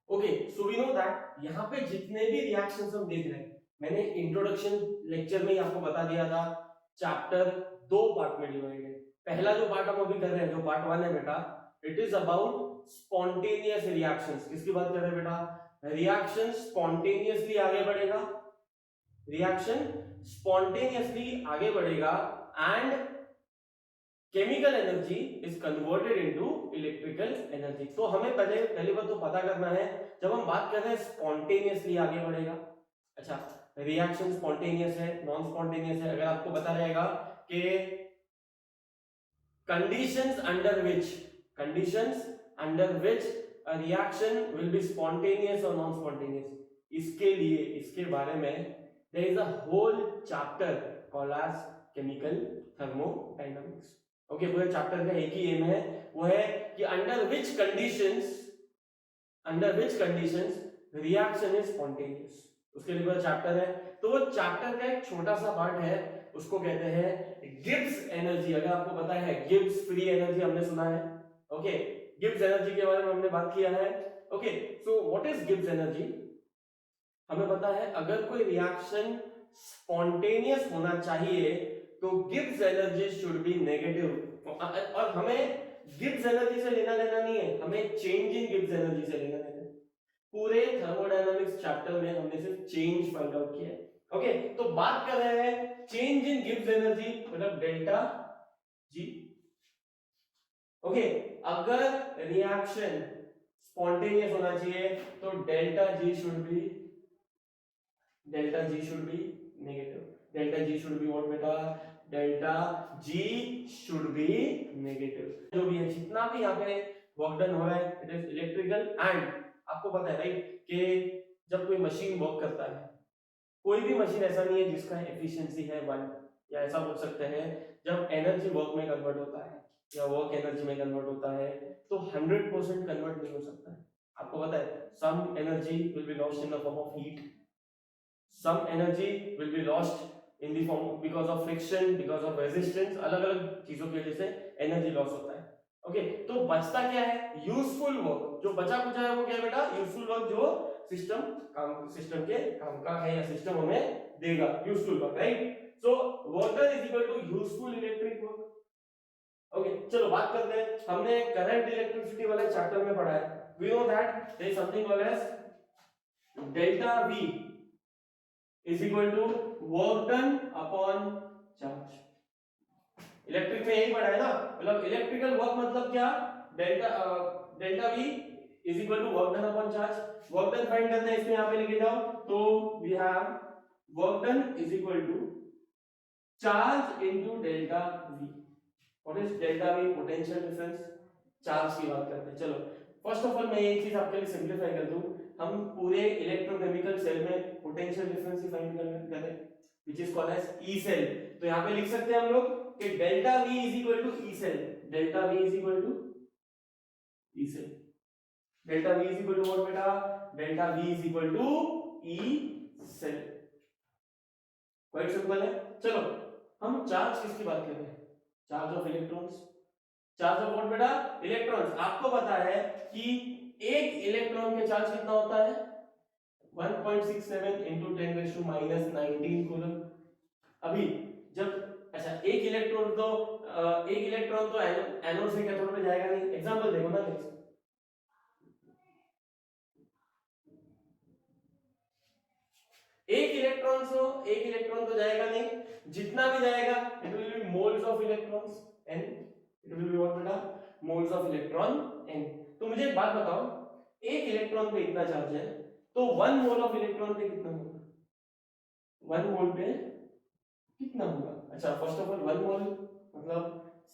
Okay, so we know that यहाँ पे जितने भी रिएक्शंस हम देख रहे हैं, मैंने इंट्रोडक्शन लेक्चर में ही आपको बता दिया था, चैप्टर 2 पार्ट में डिवाइड है। पहला जो पार्ट हम अभी कर रहे हैं, जो पार्ट 1 है बेटा, it is about spontaneous reactions. किसकी बात कर रहे हैं बेटा? रिएक्शन स्पॉन्टेनियसली आगे बढ़ेगा, रिएक्शन स्पॉन्टेनियसली आगे बढ़ेगा and chemical energy is converted into electrical energy. तो हमें पहली बात तो पता करना है, जब हम बात कर रहे हैं स्पॉन्टेनियसली आगे बढ़ेगा, अच्छा रिएक्शन स्पॉन्टेनियस है, नॉन स्पॉन्टेनियस है, अगर आपको पता रहेगा कि conditions under which a reaction will be spontaneous or non spontaneous, इसके लिए इसके बारे में there is a whole chapter called as chemical thermodynamics। Okay, पूरे चैप्टर का एक ही एम है, वो है कि under which conditions reaction is spontaneous, उसके लिए पूरा चैप्टर है। तो वो चैप्टर का एक छोटा सा पार्ट है, उसको कहते हैं गिब्स एनर्जी। अगर आपको पता है गिब्स फ्री एनर्जी हमने सुना है, ओके, गिब्स एनर्जी के बारे में हमने बात किया है। Okay, so what is Gibbs energy? हमें पता है अगर कोई रिएक्शन स्पॉन्टेनियस होना चाहिए तो Gibbs energy should be negative, और हमें गिब्स एनर्जी से लेना देना नहीं है, हमें चेंज इन गिब्स एनर्जी से लेना देना है। पूरे थर्मोडायनामिक्स चैप्टर में हमने सिर्फ चेंज फाइंड आउट किया है। ओके, तो बात कर रहे हैं चेंज इन गिब्स एनर्जी मतलब डेल्टा जी। ओके, अगर रिएक्शन स्पॉन्टेनियस होना चाहिए तो delta G should be negative. Delta G should be what बेटा? Delta G should be negative. जो भी है, जितना भी यहाँ पे वर्क डन हो रहा है, इट इज इलेक्ट्रिकल। एंड आपको पता है राइट कि जब कोई मशीन वर्क करता है, कोई भी मशीन ऐसा नहीं है जिसका एफिशिएंसी है 1, या ऐसा बोल सकते हैं जब एनर्जी वर्क में कन्वर्ट होता है या वर्क एनर्जी में कन्वर्ट होता है तो 100% कन्वर्ट नहीं हो सकता है। आपको पता है some energy will be lost in the form of heat, some energy will be lost in the form because of friction, because of resistance, अलग अलग चीजों की वजह से एनर्जी लॉस होता है। ओके, तो बचता क्या है? Useful work. जो बचा कुचा है वो क्या है बेटा? यूजफुल वर्क, जो सिस्टम के काम का है या सिस्टम हमें देगा, useful work, right? So work done is equal to useful electric work. Okay, चलो बात करते हैं, हमने करंट इलेक्ट्रिसिटी वाले चैप्टर में पढ़ा है, we know that there is something called as delta V is equal to work done upon charge। इलेक्ट्रिक में यही पढ़ा है ना, मतलब इलेक्ट्रिकल वर्क मतलब क्या? Delta V is equal to work done upon charge। Work done find करना है, इसमें यहाँ पे लेके जाओ तो we have work done is equal to charge into delta V। what is delta V? potential difference, charge की बात करते हैं। चलो फर्स्ट ऑफ ऑल मैं एक चीज आपके लिए सिंपलीफाई कर दूं, हम पूरे इलेक्ट्रोकेमिकल सेल में पोटेंशियल डिफरेंस ही फाइंड करें which is called as E cell. तो यहां पे लिख सकते हैं हम लोग कि delta V is equal to E cell. Delta V is equal to E cell. Delta V is equal to what बेटा? Delta V is equal to E cell. Quite simple है। चलो हम चार्ज किसकी बात कर रहे हैं? Charge of electrons. Charge of what बेटा? इलेक्ट्रॉन्स। आपको पता है कि एक इलेक्ट्रॉन के चार्ज कितना होता है? 1.67 into 10⁻⁻19 कूलम। अभी जब अच्छा एक इलेक्ट्रॉन तो एनोड से कैथोड में जाएगा नहीं। एग्जांपल देखो ना, एक इलेक्ट्रॉन तो जाएगा नहीं, जितना भी जाएगा it will be moles of electrons n. It will be what बेटा? Moles of electron n. तो मुझे एक बात बताओ, एक इलेक्ट्रॉन पे इतना चार्ज है तो 1 मोल ऑफ इलेक्ट्रॉन पे कितना होगा? 1 मोल पे कितना होगा? अच्छा फर्स्ट ऑफ ऑल 1 मोल मतलब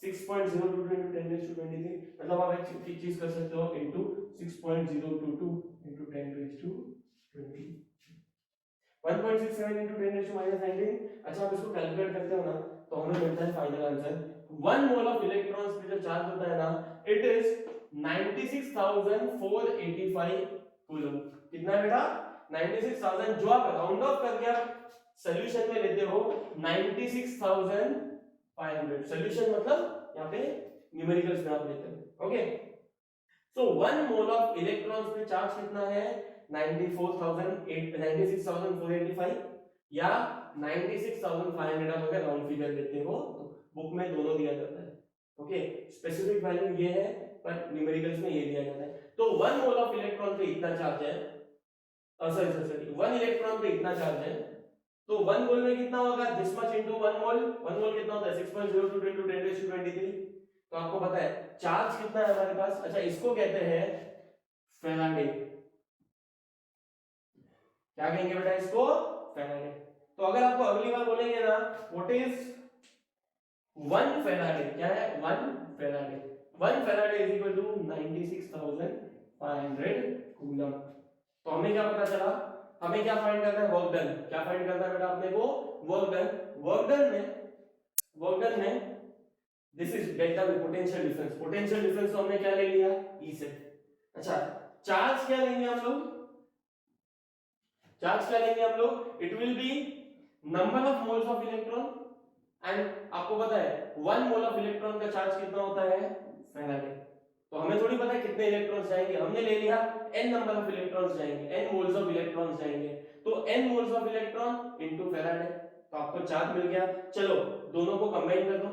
6.022 into 10⁻23, मतलब आप एक चीज कर सकते हो into 6.022 into 10⁻20। 1.67 into 10⁻⁻19। अच्छा आप इसको कैलकुलेट करते हो ना तो हमें मिलता है final answer 1 mole of electrons पे जो चार्ज होता है ना, इट इज 96,485 कूलम। कितना है बेटा? 96,000, जो आप राउंड ऑफ करके आप सॉल्यूशन में लेते हो 96,500। सॉल्यूशन मतलब यहाँ पे न्यूमेरिकल्स में आप लेते हो। Okay, so 1 mole of electrons पे चार्ज कितना है 96,485 या 96,500 आप अगर राउंड फिगर लेते हो तो बुक में दोनों दिया जाता है। ओके, स्पेसिफिक वैल्यू ये है पर न्यूमेरिकल्स में ये दिया जाता है। तो 1 मोल ऑफ इलेक्ट्रॉन पे इतना चार्ज है, सॉरी 1 इलेक्ट्रॉन पे इतना चार्ज है, तो 1 मोल में कितना होगा दिस मच इनटू 1 मोल। 1 मोल कितना होता है 6.02 into 10⁻23। तो आपको पता है चार्ज कितना है हमारे पास। अच्छा, इसको कहते हैं फैराडे। क्या कहेंगे बेटा इसको? फैराडे। तो अगर आपको अगली बार बोलेंगे ना व्हाट इज 1 फैराडे, क्या है 1 Faraday? 1 Faraday is equal to 96,500 coulomb. तो हमें क्या पता चला, हमें क्या फाइंड करना है वर्क डन। क्या फाइंड करना है बेटा अपने को? Work done. वर्क डन में this is delta we potential difference. Potential difference तो हमने क्या ले लिया ई से। अच्छा, चार्ज क्या लेंगे हम लोग? चार्ज क्या लेंगे हम लोग? It will B number of moles of electron and आपको पता है 1 मोल ऑफ इलेक्ट्रॉन का चार्ज कितना होता है फैराडे। तो हमें थोड़ी पता है कितने इलेक्ट्रॉन्स जाएंगे, हमने ले लिया n नंबर ऑफ इलेक्ट्रॉन्स जाएंगे, n मोल्स ऑफ इलेक्ट्रॉन्स जाएंगे, तो n moles of electron into Faraday. तो आपको चार्ज मिल गया। चलो दोनों को कंबाइन कर दो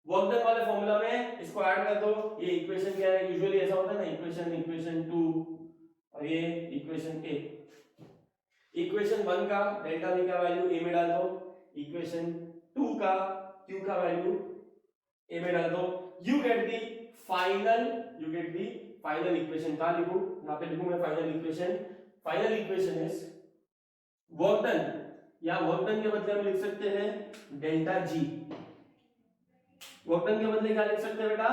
वर्क डन वाले फॉर्मूला में, इसको ऐड कर दो। ये इक्वेशन क्या है? यूजुअली ऐसा होता है ना, इक्वेशन 2 और ये इक्वेशन ए। इक्वेशन 1 का डेल्टा v का वैल्यू a में डाल दो, इक्वेशन 2 का q का वैल्यू a में डाल दो। You get the final equation. का लिखूं? यहां पे लिखूं मैं final equation. Final equation is work done, या वर्क डन के बदले हम लिख सकते हैं डेल्टा जी। वर्क डन के बदले क्या लिख सकते हैं बेटा?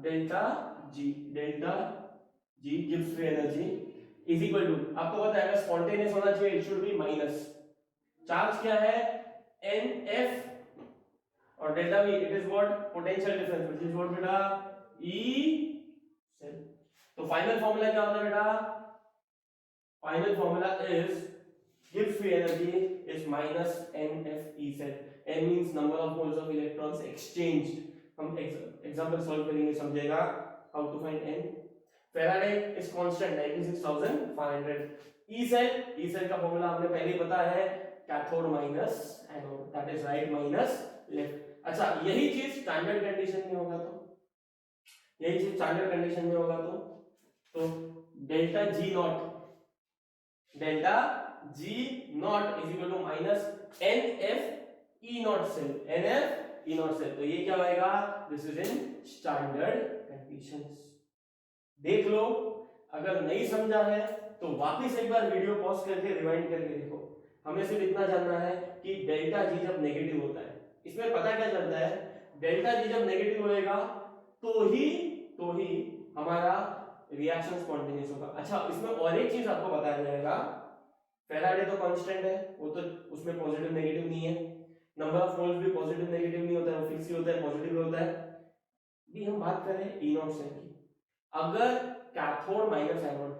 डेल्टा जी गिव्स free energy is equal to, आपको पता है अगर स्पॉन्टेनियस होना चाहिए it should be minus. Charge क्या है? NF और delta V it is what? Potential difference which is what बेटा? E cell. तो फाइनल फार्मूला क्या होता है बेटा? फाइनल फार्मूला इज गिव्स free energy is minus NF E cell. N means number of moles of electrons exchanged. हम example solve करेंगे, समझेगा how to find N। Faraday is constant 96,500। E cell का formula आपने पहले ही पता है cathode minus anode, that is right minus left. अच्छा, यही चीज स्टैंडर्ड कंडीशन में होगा तो delta G naught is equal to minus NF E naught cell. तो ये क्या आएगा? This is in standard conditions. देख लो, अगर नहीं समझा है तो वापस एक बार वीडियो पॉज करके रिवाइंड करके देखो। हमें सिर्फ इतना जानना है कि डेल्टा जी जब नेगेटिव होता है, इसमें पता क्या चलता है, डेल्टा जी जब नेगेटिव होएगा तो ही हमारा रिएक्शन स्पॉन्टेनियस होगा। अच्छा, इसमें और एक चीज आपको बताया जाएगा, फैराडे तो कांस्टेंट है, वो तो उसमें पॉजिटिव नेगेटिव नहीं है, नंबर ऑफ मोल्स भी पॉजिटिव नेगेटिव नहीं होता है, वो फिक्स ही होता है, पॉजिटिव होता है। भी हम बात करें ई नॉट सेल की, अगर कैथोड माइनस एनोड,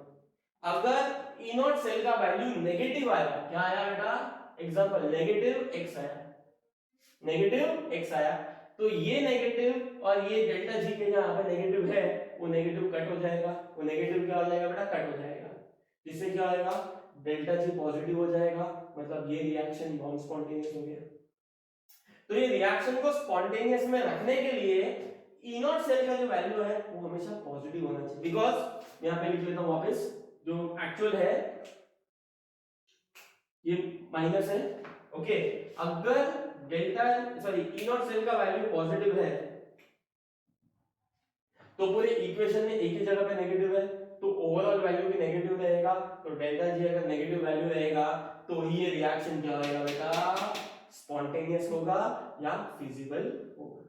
अगर ई नॉट सेल का वैल्यू नेगेटिव आया, क्या आया बेटा? एग्जांपल नेगेटिव x आया, तो ये नेगेटिव और ये डेल्टा जी के यहाँ पे नेगेटिव है, वो नेगेटिव कट हो जाएगा। वो नेगेटिव क्या हो जाएगा बेटा? कट हो जाएगा, जिससे क्या आएगा? डेल्टा जी पॉजिटिव हो जाएगा, मतलब ये रिएक्शन नॉन स्पॉन्टेनियस हो गया। तो ये रिएक्शन को स्पॉन्टेनियस में रखने के लिए ई नॉट सेल का जो वैल्यू है वो हमेशा पॉजिटिव होना चाहिए, बिकॉज यहां पे लिख लेता हूं वापस, जो एक्चुअल है ये माइनस है। ओके, अगर ई नॉट सेल का वैल्यू पॉजिटिव है तो पूरे इक्वेशन में एक ही जगह पे नेगेटिव है, तो ओवरऑल वैल्यू भी नेगेटिव रहेगा। तो डेल्टा जी अगर नेगेटिव वैल्यू रहेगा तो ही ये रिएक्शन क्या होगा बेटा? स्पॉन्टेनियस होगा या फिजिबल होगा।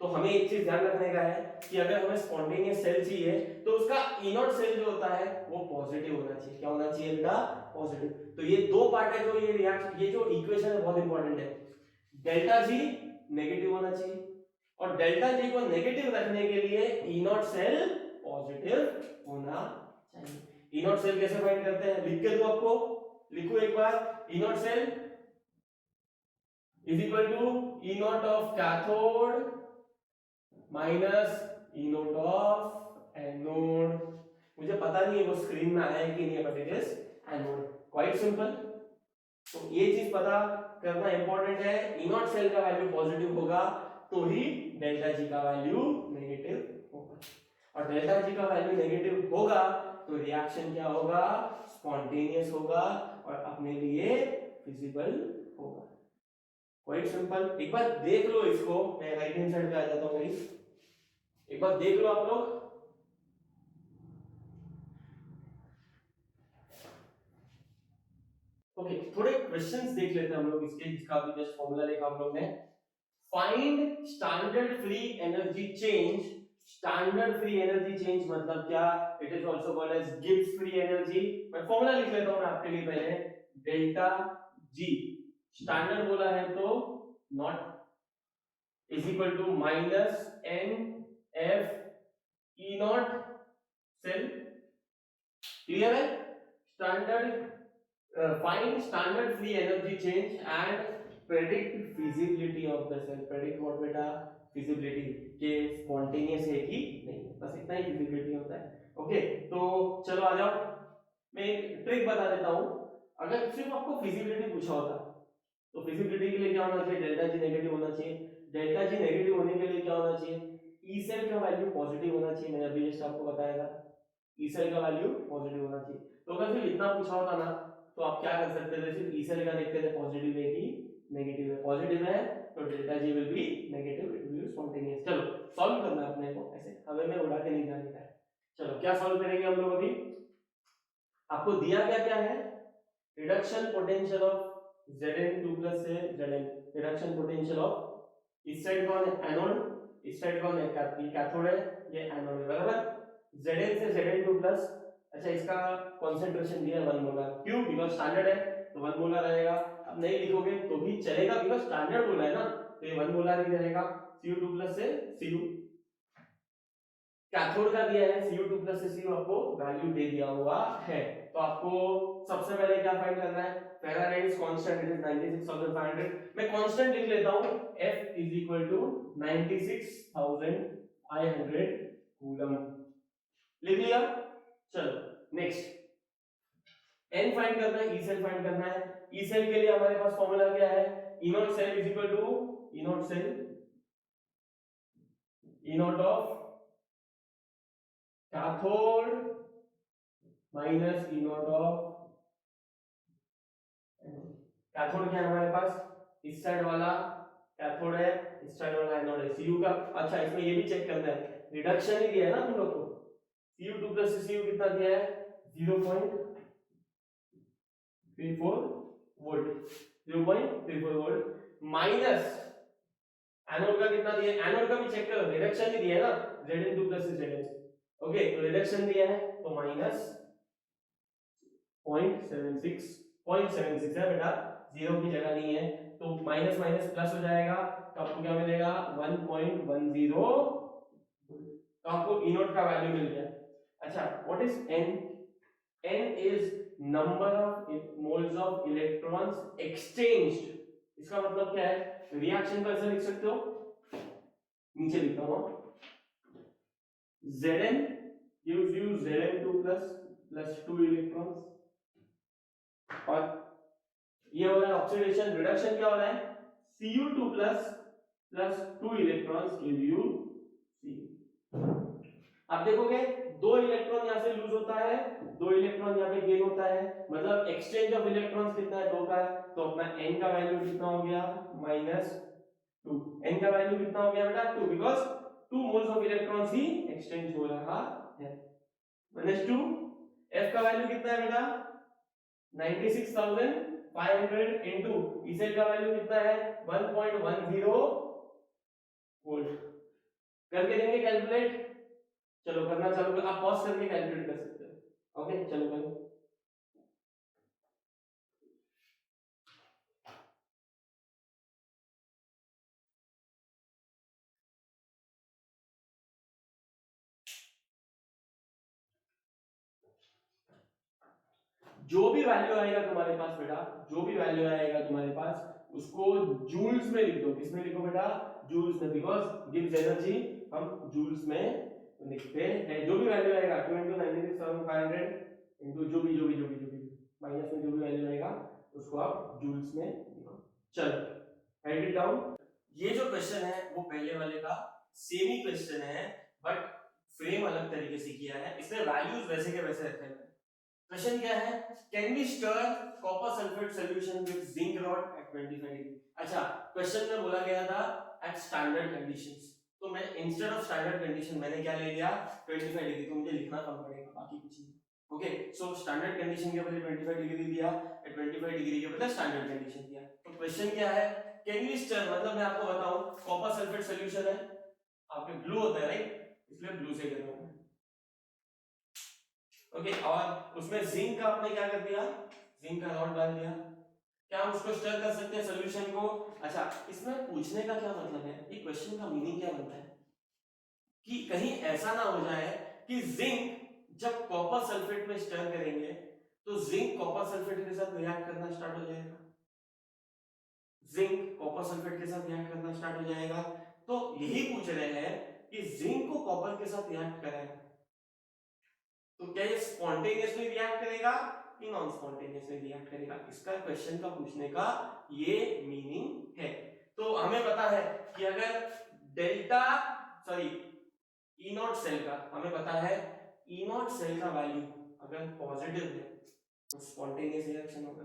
तो हमें एक चीज ध्यान रखने का है कि अगर हमें स्पॉन्टेनियस सेल चाहिए तो उसका ई नॉट सेल जो होता है वो पॉजिटिव होना चाहिए। क्या होना चाहिए बेटा? पॉजिटिव। तो ये दो पार्ट है जो ये रिएक्शन, ये जो इक्वेशन है बहुत इंपॉर्टेंट है। डेल्टा जी नेगेटिव होना चाहिए और डेल्टा जी को नेगेटिव रखने के लिए ई नॉट सेल पॉजिटिव होना चाहिए। ई नॉट सेल कैसे फाइंड करते हैं? लिख के दो आपको, लिखो एक बार, E naught cell is equal to E0 of cathode minus E0 of anode, मुझे पता नहीं है वो स्क्रीन में आया है कि नहीं है, but it is anode, quite simple. तो ये चीज पता करना इंपॉर्टेंट है, इनॉट सेल का वैल्यू पॉजिटिव होगा तो ही डेल्टा जी का वैल्यू नेगेटिव होगा, और डेल्टा जी का वैल्यू नेगेटिव होगा तो रिएक्शन क्या होगा, स्पॉन्टेनियस होगा और अपने लिए फिजिबल होगा, क्वाइट सिंपल। एक बार देख लो इसको, मैं राइट हैंड साइड पे आ जाता हूँ, एक बार देख लो आप लोग। ओके, थोड़े क्वेश्चंस देख लेते हैं हम लोग इसके, जिसका भी जस्ट फॉर्मूला देखा हम लोग ने। Find standard free energy change, standard free energy change मतलब क्या, it is also called as Gibbs free energy. मैं फॉर्मूला लिख लेता हूं मैं आपके लिए पहले, डेल्टा जी, स्टैंडर्ड बोला है तो naught is equal to minus N F E naught cell, clear है। Standard find standard free energy change and predict feasibility of the cell, predict what बेटा, feasibility के spontaneous है कि नहीं, बस इतना ही feasibility होता है। ओके, तो चलो आ जाओ, मैं एक ट्रिक बता देता हूँ। अगर सिर्फ आपको feasibility पूछा होता तो feasibility के लिए क्या होना चाहिए, डेल्टा जी नेगेटिव होना चाहिए, डेल्टा जी नेगेटिव होने के लिए क्या होना चाहिए, ई सेल का वैल्यू पॉजिटिव होना चाहिए, मैंने अभी जस्ट आपको बताया था, ई सेल का वैल्यू पॉजिटिव होना चाहिए। तो अगर सिर्फ इतना पूछा होता ना तो आप क्या कर सकते थे, सिर्फ ई सेल का देखते थे पॉजिटिव है कि नेगेटिव है, पॉजिटिव है तो delta ji will be negative, it will be spontaneous. चलो सॉल्व करना है अपने को, ऐसे हमें में उड़ा के नहीं जाने का है। चलो क्या सॉल्व करेंगे हम लोग अभी, आपको दिया क्या क्या है, reduction potential of Zn2 plus से Zn, रिडक्शन पोटेंशियल ऑफ, इस साइड कौन है एनोड, इस साइड कौन है कैथोड है, ये एनोड है, बराबर। Zn से Zn2 प्लस, अच्छा इसका कंसंट्रेशन दिया है 1 मोलर, क्यों, बिकॉज़ स्टैंडर्ड है तो 1 मोलर रहेगा। अब नहीं लिखोगे तो भी चलेगा बिकॉज़ स्टैंडर्ड बोला है ना, तो ये 1 मोलर ही रहेगा। Cu2 प्लस से Cu, कैथोड का दिया है Cu2 प्लस से Cu, आपको वैल्यू दे दिया हुआ है। तो आपको सबसे पहले क्या फाइंड करना है, Faraday is constant, it is 96500, मैं कांस्टेंट लिख लेता हूं, F is equal to 96500 coulomb, लिख लिया। चलो नेक्स्ट, n फाइंड करना है, ई सेल फाइंड करना है। ई सेल के लिए हमारे पास फॉर्मूला क्या है, E naught cell is equal to E naught cell, E naught of cathode minus E naught of, cathode क्या है हमारे पास, इस साइड वाला कैथोड है, इस साइड वाला एनोड है, Cu का। अच्छा इसमें ये भी चेक करना है, रिडक्शन ही दिया है ना तुम लोग को, Cu2 प्लस Cu कितना दिया है, 0.34 वोल्ट, 0.34 वोल्ट, माइनस एनोड का कितना दिया है, एनोड का भी चेक करो, रिडक्शन ही दिया है ना, Zn2 प्लस Zn, ओके तो रिडक्शन दिया है तो माइनस 0.76 है बेटा, जीरो की जगह नहीं है तो माइनस माइनस प्लस हो जाएगा, तो आपको क्या मिलेगा 1.10, तो आपको ई नोट का वैल्यू मिल गया। अच्छा what is n, n is number of moles of electrons exchanged, इसका मतलब क्या है, रिएक्शन को ऐसे लिख सकते हो, नीचे लिखता हूं, Zn gives you Zn2 plus 2 electrons, और ये हो रहा है ऑक्सीडेशन, रिडक्शन क्या हो रहा है, Cu2 plus 2 electrons give you Cu। अब देखोगे दो इलेक्ट्रॉन यहां से लूज होता है, दो इलेक्ट्रॉन यहां पे गेन होता है, मतलब एक्सचेंज ऑफ इलेक्ट्रॉन्स कितना है, 2 का है, तो अपना n का वैल्यू कितना हो गया, -2, n का वैल्यू कितना हो गया बेटा 2, because 2 moles of electrons he exchange हो रहा है, -2। f का वैल्यू कितना है बेटा 96500 इनटू इसे का वैल्यू कितना है 1.10 वोल्ट, करके देंगे कैलकुलेट, चलो करना चालू कर, आप पॉज करके कैलकुलेट कर सकते हो, ओके चलो करो। जो भी वैल्यू आएगा तुम्हारे पास बेटा, जो भी वैल्यू आएगा तुम्हारे पास उसको जूल्स में लिख दो, किसमें लिखो बेटा, जूल्स में, बिकॉज गिव्स एनर्जी हम जूल्स में तो लिखते हैं जो भी वैल्यू आएगा 2 × 96,500 इनटू जो भी माइनस में जो भी वैल्यू आएगा उसको आप जूल्स में लिखो। चलो राइट इट डाउन। ये जो क्वेश्चन है वो पहले वाले का सेम ही क्वेश्चन है बट फ्रेम अलग तरीके से किया है, इसमें वैल्यूज वैसे के वैसे रखे हैं। क्वेश्चन क्या है, can we stir copper sulphate solution with zinc rod at 25 degree. अच्छा क्वेश्चन में बोला गया था एट स्टैंडर्ड कंडीशंस, तो मैं इंस्टेड ऑफ स्टैंडर्ड कंडीशन मैंने क्या ले लिया 25 डिग्री, तो मुझे लिखना कम पड़ेगा बाकी कुछ नहीं। ओके सो स्टैंडर्ड कंडीशन के बदले 25 डिग्री दिया, 25 डिग्री के बदले स्टैंडर्ड कंडीशन दिया। तो क्वेश्चन क्या है, कैन वी स्टर, मतलब मैं आपको बताऊं कॉपर सल्फेट सॉल्यूशन है, आपके ब्लू होता है राइट, इसलिए ब्लू से कर रहा हूं। ओके और उसमें जिंक का आपने क्या कर दिया, जिंक का रॉड डाल दिया, क्या हम उसको स्टर कर सकते हैं सॉल्यूशन को। अच्छा इसमें पूछने का क्या मतलब है, ये क्वेश्चन का मीनिंग क्या बनता है कि कहीं ऐसा ना हो जाए कि जिंक जब कॉपर सल्फेट में स्टर करेंगे तो जिंक कॉपर सल्फेट के साथ रिएक्ट करना स्टार्ट हो जाएगा, जिंक कॉपर सल्फेट के साथ रिएक्ट करना स्टार्ट हो जाएगा। तो यही पूछ रहे हैं कि जिंक को कॉपर के साथ रिएक्ट कराएं तो क्या ये स्पॉन्टेनियसली रिएक्ट करेगा कि नॉन स्पॉन्टेनियसली रिएक्ट करेगा, इसका क्वेश्चन का पूछने का ये मीनिंग है। तो हमें पता है कि अगर delta sorry E naught cell का, हमें पता है ई नॉट सेल का वैल्यू अगर पॉजिटिव है तो स्पॉन्टेनियस रिएक्शन होगा।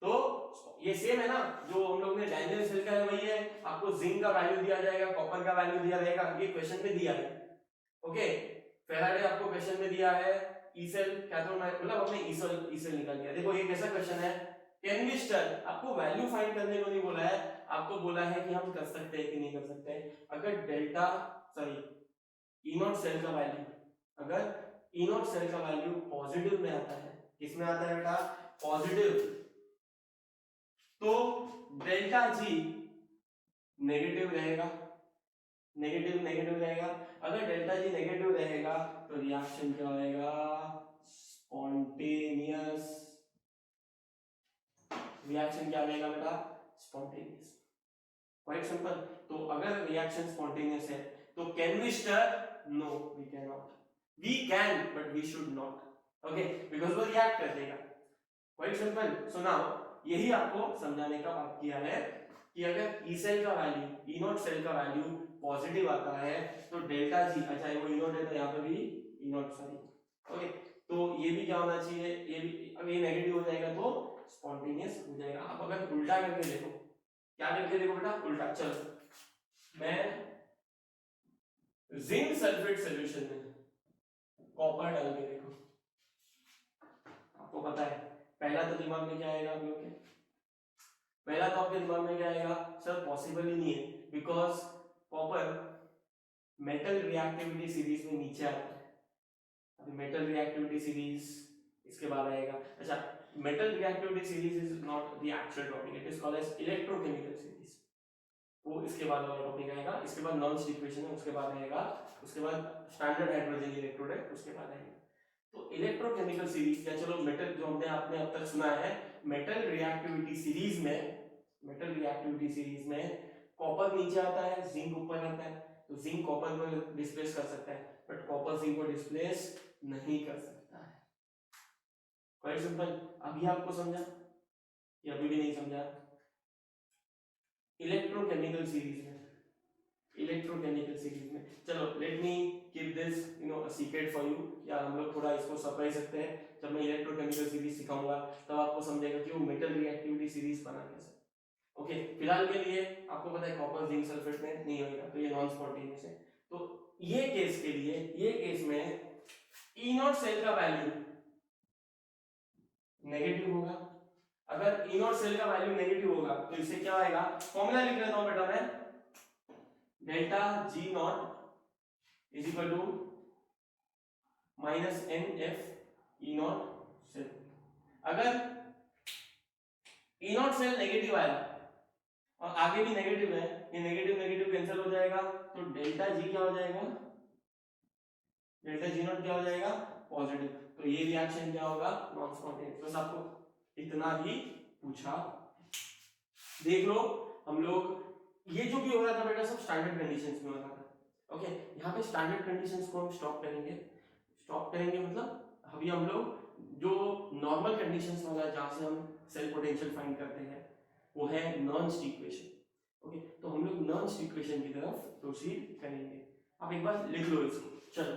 तो ये सेम है ना जो हम लोग ने डैनियल सेल का है वही है, आपको जिंक का वैल्यू दिया जाएगा, कॉपर का वैल्यू दिया जाएगा, ये क्वेश्चन में दिया है। ओके फेराडे आपको क्वेश्चन में दिया है ई सेल कैथोड मतलब हमने ई सेल निकाल दिया। देखो ये कैसा क्वेश्चन है, कैन वी स्टर, आपको वैल्यू फाइंड करने को नहीं बोला है, आपको बोला है कि हम कर सकते हैं कि नहीं कर सकते। अगर delta sorry E naught cell का वैल्यू, अगर ई नॉट सेल का वैल्यू पॉजिटिव में आता है, किस में आता है बेटा पॉजिटिव, तो डेल्टा जी नेगेटिव रहेगा, नेगेटिव रहेगा। अगर डेल्टा जी नेगेटिव रहेगा तो रिएक्शन क्या होएगा स्पॉन्टेनियस, रिएक्शन क्या रहेगा बेटा स्पॉन्टेनियस, क्वाइट सिंपल। तो अगर रिएक्शन स्पॉन्टेनियस है तो can we stir, no we can not, we can but we should not, okay because वो रिएक्ट कर देगा, क्वाइट सिंपल। सो नाउ यही आपको समझाने का बात किया है कि अगर ई सेल का वैल्यू ई नॉट सेल का वैल्यू पॉजिटिव आता है तो डेल्टा जी, अच्छा वो ई नॉट है तो यहाँ पे भी ई नॉट सॉरी, ओके तो ये भी क्या होना चाहिए, ये भी अब ये नेगेटिव हो जाएगा तो स्पॉन्टेनियस हो जाएगा। अब अगर उल्टा करके देखो, क्या करके देखो बेटा उल्टा, चलो मैं जिंक सल्फेट सॉल्यूशन में कॉपर डाल के देखो, आपको पता है पहला तो दिमाग में क्या आएगा आप लोग के, पहला तो आपके दिमाग में क्या आएगा सर पॉसिबल ही नहीं है because copper metal reactivity series में नीचे आता है, अभी मेटल रिएक्टिविटी सीरीज इसके बाद आएगा। अच्छा metal reactivity series is not the actual topic, it is called as electrochemical series, वो इसके बाद वाला टॉपिक आएगा, इसके बाद नॉन इक्वेशन है उसके बाद आएगा, उसके बाद स्टैंडर्ड हाइड्रोजन इलेक्ट्रोड है उसके बाद आएगा। तो इलेक्ट्रोकेमिकल सीरीज या चलो मेटल जो हमने आपने अब तक सुना है मेटल रिएक्टिविटी सीरीज में, मेटल रिएक्टिविटी सीरीज में कॉपर नीचे आता है जिंक ऊपर आता है, तो जिंक कॉपर को डिस्प्लेस कर सकता है बट कॉपर जिंक को डिस्प्लेस नहीं कर सकता है, क्वाइट सिंपल। अभी आपको समझा या अभी भी नहीं समझा, इलेक्ट्रोकेमिकल सीरीज में, इलेक्ट्रोकेमिकल सीरीज में, चलो let me keep this you know a secret for you, या हम लोग थोड़ा इसको सरप्राइज सकते हैं, जब मैं इलेक्ट्रोकेमिकल सीरीज सिखाऊंगा तब आपको समझेगा कि वो मेटल रिएक्टिविटी सीरीज बना कैसे। ओके फिलहाल के लिए आपको पता है कॉपर जिंक सल्फेट में नहीं होगा तो ये नॉन स्पॉन्टेनियस है, तो ये केस के लिए, ये केस में ई नॉट सेल का वैल्यू नेगेटिव होगा, अगर ई नॉट सेल का वैल्यू नेगेटिव होगा तो इससे क्या आएगा, फॉर्मूला लिख लेता हूं बेटा मैं, delta G naught is equal to minus N F E naught cell. अगर ई नॉट सेल नेगेटिव आया और आगे भी नेगेटिव है, ये नेगेटिव नेगेटिव कैंसिल हो जाएगा तो डेल्टा जी क्या हो जाएगा, डेल्टा जी नॉट क्या हो जाएगा पॉजिटिव, तो ये रिएक्शन क्या होगा नॉन स्पॉन्टेनियस। बस आपको इतना ही पूछा, देख लो हम लोग ये जो भी हो रहा था बेटा सब स्टैंडर्ड कंडीशंस में हो रहा था, ओके, यहाँ पे स्टैंडर्ड कंडीशंस को हम स्टॉप करेंगे। स्टॉप करेंगे मतलब अभी हम लोग जो नॉर्मल कंडीशंस वाला जहाँ से हम सेल पोटेंशियल फाइंड करते हैं वो है नर्न्स इक्वेशन। ओके, तो हम लोग नर्न्स इक्वेशन की तरफ प्रोसीड करेंगे। आप एक बार लिख लो इसको, चलो।